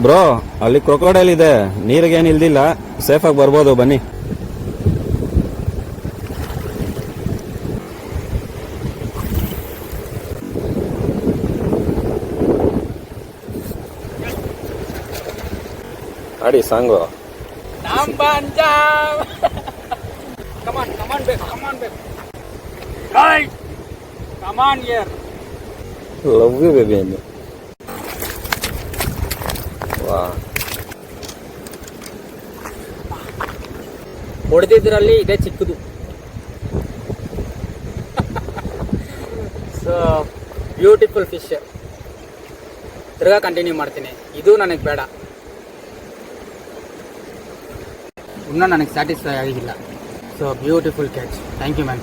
Bro ಅಲ್ಲಿ crocodile ಇದೆ, ನೀರಿಗೆ ಏನು ಇಲ್ದಿಲ್ಲ, ಸೇಫ್ ಆಗಿ ಬರ್ಬೋದು, ಬನ್ನಿ. ಆಡಿ ಸಾಂಗು. ಲವ್ ಯು ಬೇಬಿ ಅಂದು. ಹೊಡೆದಿದ್ರಲ್ಲಿ ಇದೇ ಚಿಕ್ಕದು. So beautiful fish. ತಿರ್ಗಾ ಕಂಟಿನ್ಯೂ ಮಾಡ್ತೀನಿ. ಇದು ನನಗೆ ಬೇಡ, ಇನ್ನೂ ನನಗೆ ಸ್ಯಾಟಿಸ್ಫೈ ಆಗಿಲ್ಲ. So beautiful catch. Thank you ma'am.